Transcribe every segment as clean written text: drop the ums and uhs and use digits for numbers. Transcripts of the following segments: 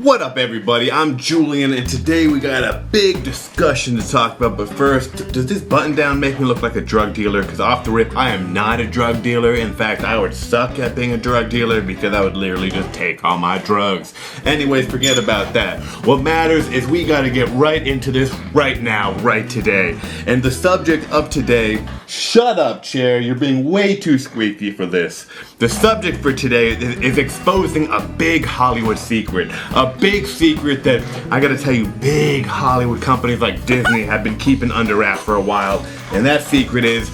What up, everybody? I'm Julian, and today we got a big discussion to talk about. But first, does this button down make me look like a drug dealer? Because off the rip, I am not a drug dealer. In fact, I would suck at being a drug dealer because I would literally just take all my drugs. Anyways, forget about that. What matters is we got to get right into this right now, right today. And the subject of today, shut up, chair. You're being way too squeaky for this. The subject for today is exposing a big Hollywood secret. A big secret that, I gotta tell you, big Hollywood companies like Disney have been keeping under wraps for a while. And that secret is,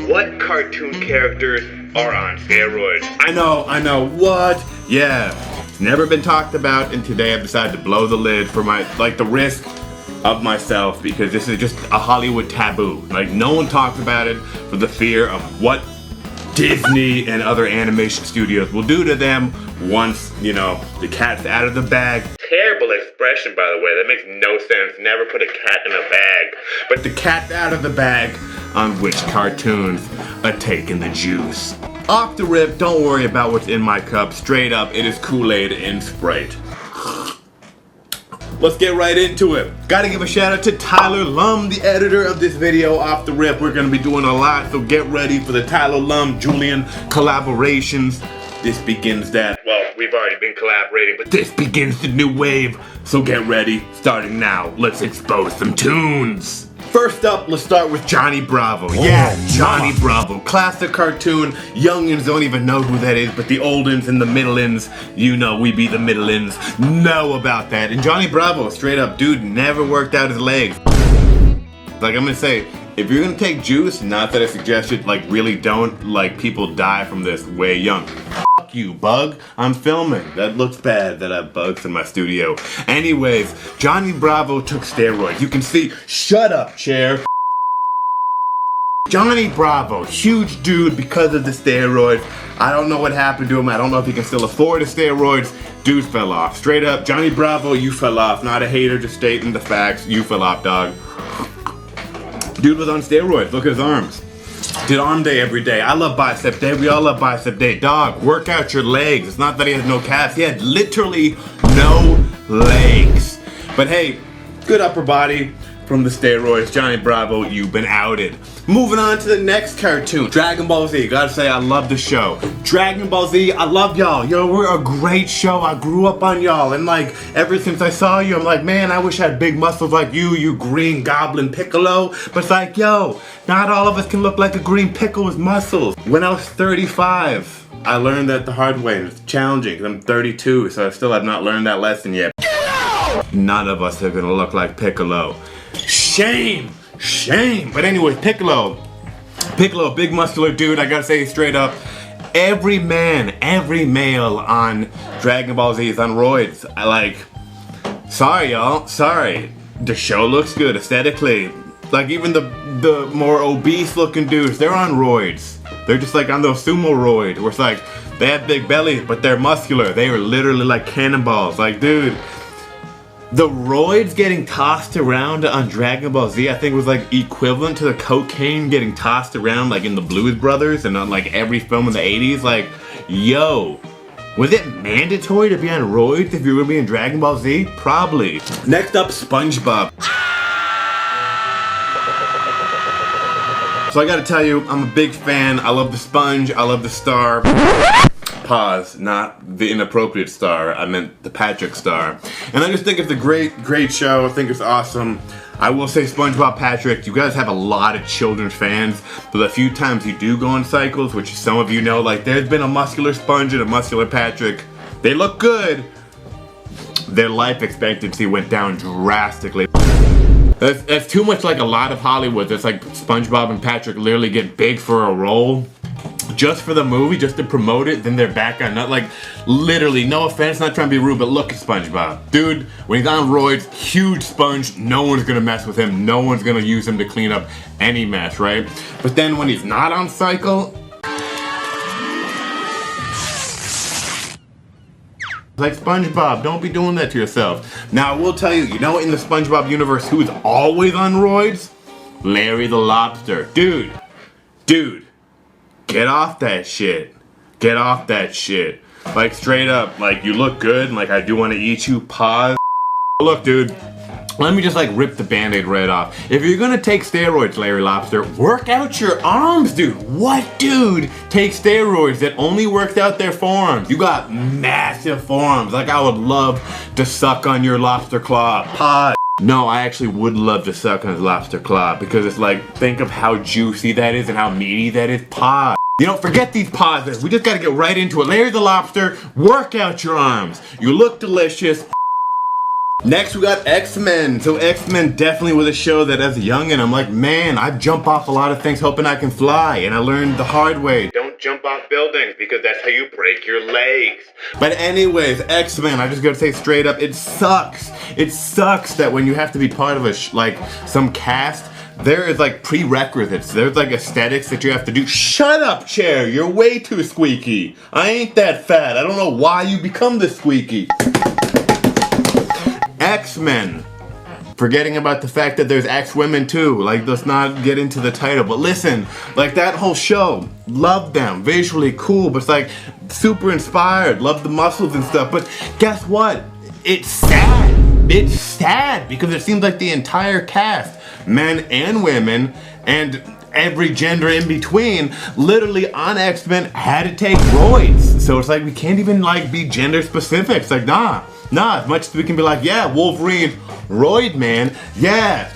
what cartoon characters are on steroids? I know, what? Yeah, it's never been talked about, and today I've decided to blow the lid for the risk of myself, because this is just a Hollywood taboo. Like, no one talks about it for the fear of what Disney and other animation studios will do to them once, the cat's out of the bag. Terrible expression, by the way. That makes no sense. Never put a cat in a bag. But the cat's out of the bag on which cartoons are taking the juice. Off the rip, don't worry about what's in my cup. Straight up, it is Kool-Aid and Sprite. Let's get right into it. Gotta give a shout out to Tyler Lum, the editor of this video. Off the rip, we're gonna be doing a lot, so get ready for the Tyler Lum Julian collaborations. This begins that, well, we've already been collaborating, but this begins the new wave. So get ready, starting now. Let's expose some tunes. First up, let's start with Johnny Bravo. Yeah, Johnny Bravo. Classic cartoon. Youngins don't even know who that is, but the oldins and the middleins, we be the middleins, know about that. And Johnny Bravo, straight up, dude, never worked out his legs. Like, I'm gonna say, if you're gonna take juice, not that I suggest it, really don't, people die from this way young. Fuck you, bug. I'm filming. That looks bad that I have bugs in my studio. Anyways, Johnny Bravo took steroids. You can see, shut up, chair. Johnny Bravo, huge dude because of the steroids. I don't know what happened to him. I don't know if he can still afford the steroids. Dude fell off. Straight up, Johnny Bravo, you fell off. Not a hater, just stating the facts. You fell off, dog. Dude was on steroids. Look at his arms. Did arm day every day. I love bicep day. We all love bicep day. Dog, work out your legs. It's not that he has no calves. He had literally no legs. But hey, good upper body from the steroids. Johnny Bravo, you've been outed. Moving on to the next cartoon, Dragon Ball Z. Gotta say, I love the show. Dragon Ball Z, I love y'all. Yo, we're a great show. I grew up on y'all. And ever since I saw you, I'm like, man, I wish I had big muscles like you Green Goblin Piccolo. But it's yo, not all of us can look like a green pickle with muscles. When I was 35, I learned that the hard way, and it's challenging, because I'm 32, so I still have not learned that lesson yet. None of us are gonna look like Piccolo. Shame! But anyways, Piccolo, big muscular dude. I gotta say straight up, every male on Dragon Ball Z is on roids. Sorry y'all, sorry. The show looks good aesthetically. Even the more obese looking dudes, they're on roids. They're just on those sumo roids, where it's they have big bellies, but they're muscular. They are literally like cannonballs. Dude, the roids getting tossed around on Dragon Ball Z, I think, was equivalent to the cocaine getting tossed around in the Blues Brothers and on every film in the 80s. Yo, was it mandatory to be on roids if you were gonna be in Dragon Ball Z? Probably. Next up, SpongeBob. So I gotta tell you, I'm a big fan. I love the sponge, I love the star. Pause, not the inappropriate star. I meant the Patrick star. And I just think it's a great show. I think it's awesome. I will say SpongeBob Patrick, you guys have a lot of children's fans, but the few times you do go on cycles, which some of you know, there's been a muscular Sponge and a muscular Patrick. They look good. Their life expectancy went down drastically. That's too much like a lot of Hollywood. It's SpongeBob and Patrick literally get big for a role, just for the movie, just to promote it, then they're back on. Not literally, no offense, not trying to be rude, but look at SpongeBob. Dude, when he's on roids, huge sponge, no one's gonna mess with him, no one's gonna use him to clean up any mess, right? But then when he's not on cycle, SpongeBob, don't be doing that to yourself. Now, I will tell you, in the SpongeBob universe, who's always on roids? Larry the Lobster. Dude, get off that shit. Get off that shit. Like straight up, like you look good, and like I do want to eat you, pause. Look, dude. Let me just like rip the band-aid right off. If you're gonna take steroids, Larry Lobster, work out your arms, dude. What dude takes steroids that only works out their forearms? You got massive forearms. Like I would love to suck on your lobster claw. Pod. No, I actually would love to suck on his lobster claw because it's like, think of how juicy that is and how meaty that is. Pod. You know, forget these pauses. We just gotta get right into it. Larry the Lobster, work out your arms. You look delicious. Next we got X-Men. So X-Men definitely was a show that as a youngin' I'm like, man, I jump off a lot of things hoping I can fly, and I learned the hard way. Don't jump off buildings because that's how you break your legs. But anyways, X-Men, I just gotta say straight up, it sucks. It sucks that when you have to be part of a like some cast, there is like prerequisites. There's like aesthetics that you have to do. Shut up, chair. You're way too squeaky. I ain't that fat. I don't know why you become this squeaky. X-Men. Forgetting about the fact that there's X-Women too. Like, let's not get into the title. But listen, like that whole show, love them. Visually cool, but it's like super inspired. Love the muscles and stuff. But guess what? It's sad. It's sad because it seems like the entire cast, men and women, and every gender in between, literally on X-Men had to take roids. So it's like we can't even like be gender specific. It's like nah, as much as we can be like, yeah, Wolverine, roid man, yeah,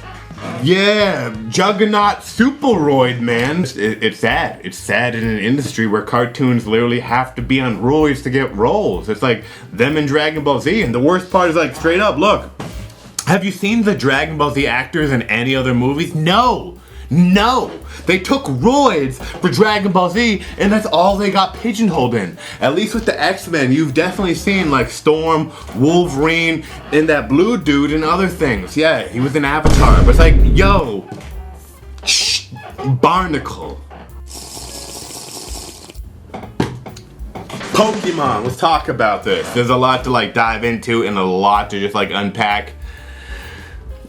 Juggernaut, super roid man. It's sad. It's sad in an industry where cartoons literally have to be on roids to get roles. It's like them in Dragon Ball Z, and the worst part is like straight up, look, have you seen the Dragon Ball Z actors in any other movies? No. They took roids for Dragon Ball Z, and that's all they got pigeonholed in. At least with the X-Men, you've definitely seen like Storm, Wolverine, and that blue dude and other things. Yeah, he was in Avatar, but it's like, yo, Barnacle. Pokemon, let's talk about this. There's a lot to like dive into and a lot to just like unpack.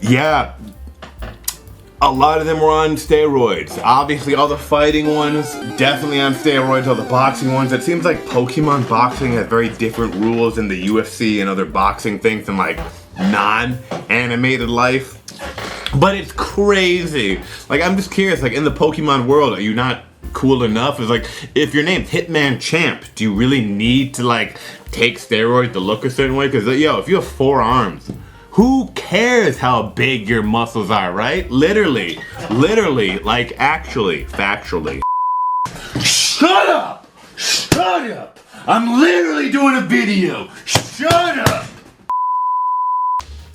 Yeah. A lot of them were on steroids. Obviously, all the fighting ones, definitely on steroids. All the boxing ones. It seems like Pokemon boxing has very different rules than the UFC and other boxing things in like non-animated life. But it's crazy. Like, I'm just curious, like in the Pokemon world, are you not cool enough? It's like, if your name's Hitman Champ, do you really need to like take steroids to look a certain way? Because yo, if you have 4 arms, who cares how big your muscles are, right? Literally, like actually, factually. Shut up! I'm literally doing a video. Shut up!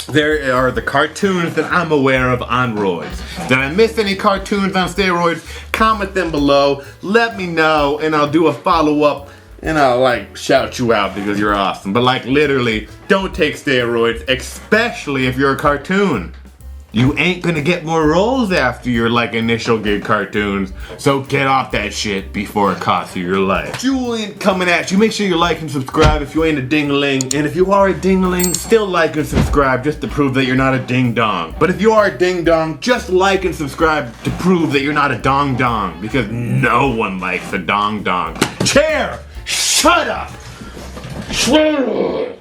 There are the cartoons that I'm aware of on roids. Did I miss any cartoons on steroids? Comment them below, let me know, and I'll do a follow-up. And I'll like shout you out because you're awesome. But like literally, don't take steroids, especially if you're a cartoon. You ain't gonna get more roles after your like initial gig cartoons. So get off that shit before it costs you your life. Julian coming at you. Make sure you like and subscribe if you ain't a ding-a-ling. And if you are a ding-a-ling, still like and subscribe just to prove that you're not a ding-dong. But if you are a ding-dong, just like and subscribe to prove that you're not a dong-dong. Because no one likes a dong-dong. Chair! Shut up! Shut up!